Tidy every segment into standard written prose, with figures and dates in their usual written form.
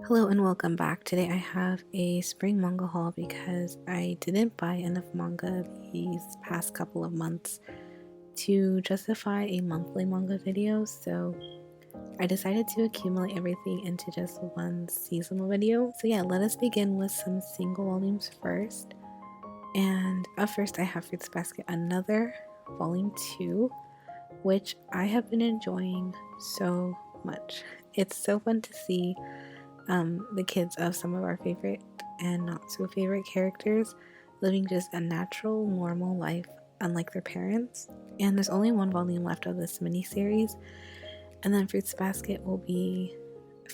Hello and welcome back. Today I have a spring manga haul because I didn't buy enough manga these past couple of months to justify a monthly manga video, so I decided to accumulate everything into just one seasonal video. So yeah, let us begin with some single volumes first. And up first I have Fruits Basket Another, Volume 2, which I have been enjoying so much. It's so fun to see the kids of some of our favorite and not so favorite characters living just a natural, normal life unlike their parents. And there's only one volume left of this miniseries, and then Fruits Basket will be,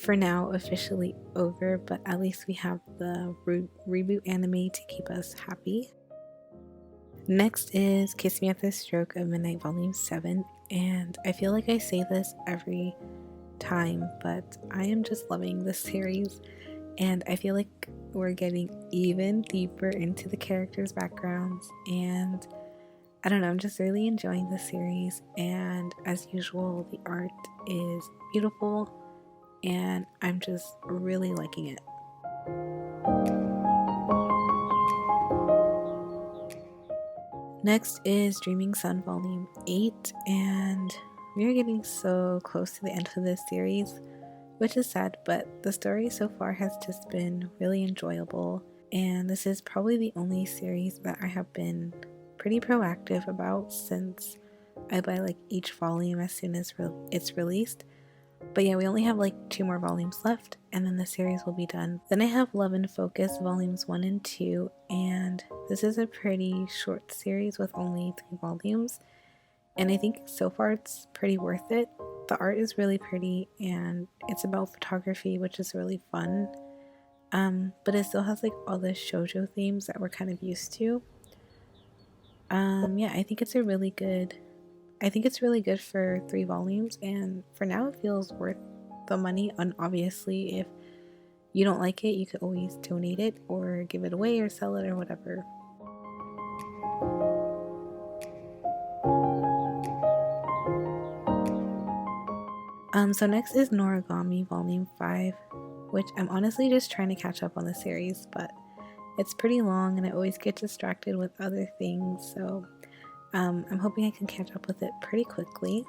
for now, officially over, but at least we have the reboot anime to keep us happy. Next is Kiss Me at the Stroke of Midnight Volume 7, and I feel like I say this every time, but I am just loving this series, and I feel like we're getting even deeper into the characters' backgrounds, and I don't know, I'm just really enjoying the series. And as usual, the art is beautiful and I'm just really liking it. Next is Dreaming Sun Volume 8, and we are getting so close to the end of this series, which is sad, but the story so far has just been really enjoyable, and this is probably the only series that I have been pretty proactive about since I buy like each volume as soon as it's released. But yeah, we only have like 2 more volumes left and then the series will be done. Then I have Love and Focus volumes 1 and 2, and this is a pretty short series with only 3 volumes, and I think so far it's pretty worth it. The art is really pretty and it's about photography, which is really fun. But it still has like all the shoujo themes that we're kind of used to. Yeah, I think it's really good for 3 volumes, and for now it feels worth the money. And obviously if you don't like it, you could always donate it or give it away or sell it or whatever. So next is Noragami Volume 5, which I'm honestly just trying to catch up on the series, but it's pretty long and I always get distracted with other things, so I'm hoping I can catch up with it pretty quickly.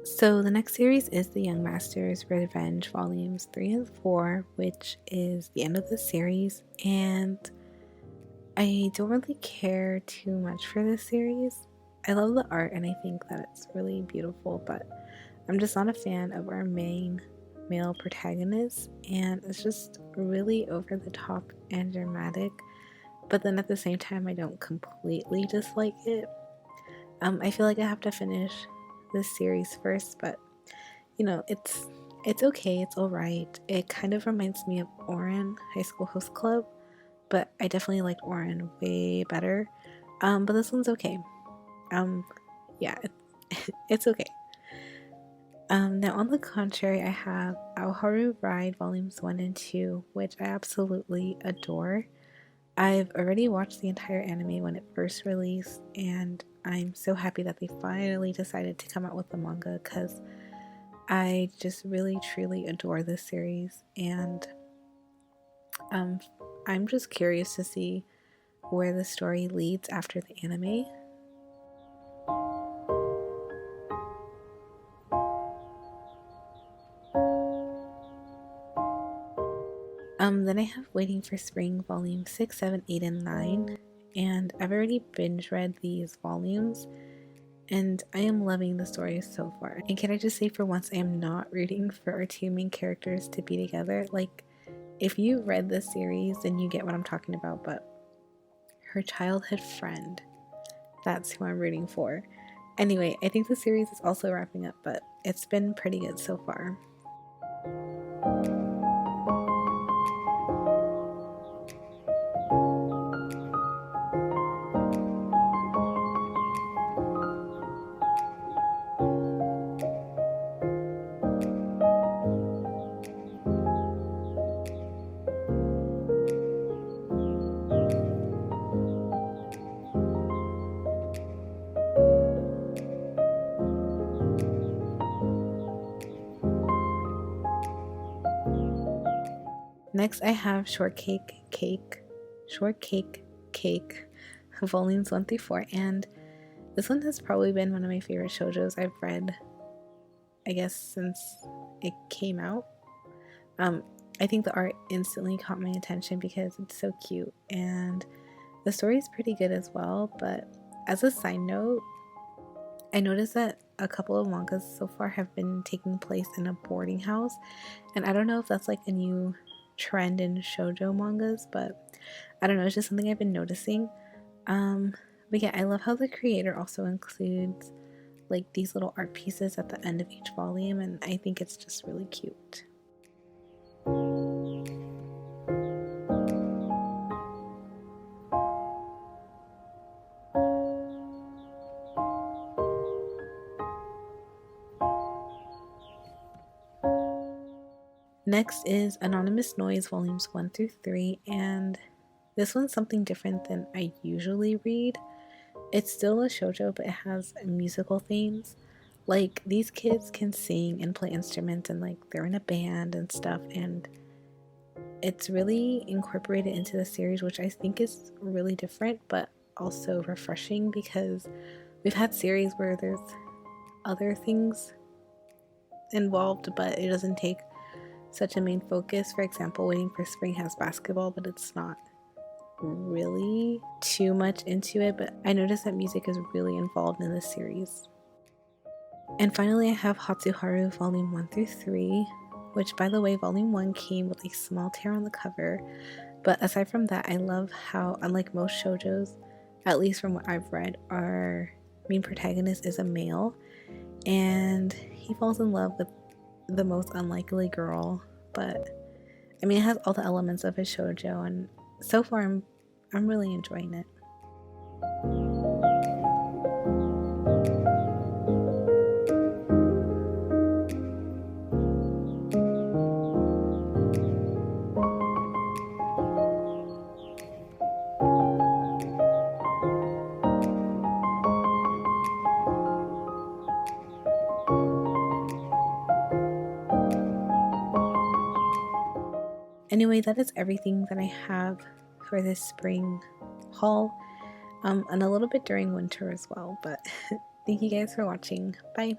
So the next series is The Young Master's Revenge Volumes 3 and 4, which is the end of the series, and I don't really care too much for this series. I love the art and I think that it's really beautiful, but I'm just not a fan of our main male protagonist, and it's just really over the top and dramatic, but then at the same time I don't completely dislike it. I feel like I have to finish this series first, but you know, it's okay, it's alright. It kind of reminds me of Oran High School Host Club, but I definitely liked Oran way better. But this one's okay. Yeah, it's okay. Now on the contrary, I have Our Haru Ride Volumes 1 and 2, which I absolutely adore. I've already watched the entire anime when it first released, and I'm so happy that they finally decided to come out with the manga, because I just really truly adore this series, and I'm just curious to see where the story leads after the anime. Then I have Waiting for Spring Volume 6, 7, 8, and 9, and I've already binge read these volumes, and I am loving the story so far. And can I just say, for once, I am not rooting for our 2 main characters to be together. Like, if you read this series, then you get what I'm talking about, but her childhood friend, that's who I'm rooting for. Anyway, I think the series is also wrapping up, but it's been pretty good so far. Next I have Shortcake Cake volumes 1 through 4, and this one has probably been one of my favorite shoujos I've read, I guess, since it came out. I think the art instantly caught my attention because it's so cute, and the story is pretty good as well. But as a side note, I noticed that a couple of mangas so far have been taking place in a boarding house, and I don't know if that's like a new trend in shoujo mangas, but I don't know, it's just something I've been noticing. But yeah, I love how the creator also includes like these little art pieces at the end of each volume, and I think it's just really cute. Next is Anonymous Noise volumes 1 through 3, and this one's something different than I usually read. It's still a shoujo, but it has musical themes. Like, these kids can sing and play instruments, and like they're in a band and stuff, and it's really incorporated into the series, which I think is really different but also refreshing, because we've had series where there's other things involved but it doesn't take such a main focus. For example, Waiting for Spring has basketball, but it's not really too much into it, but I noticed that music is really involved in this series. And finally, I have Haru volume 1 through 3, which, by the way, volume 1 came with a small tear on the cover. But aside from that, I love how, unlike most shoujos, at least from what I've read, our main protagonist is a male, and he falls in love with the most unlikely girl. But I mean, it has all the elements of a shoujo, and so far I'm really enjoying it. Anyway, that is everything that I have for this spring haul, and a little bit during winter as well. But thank you guys for watching. Bye.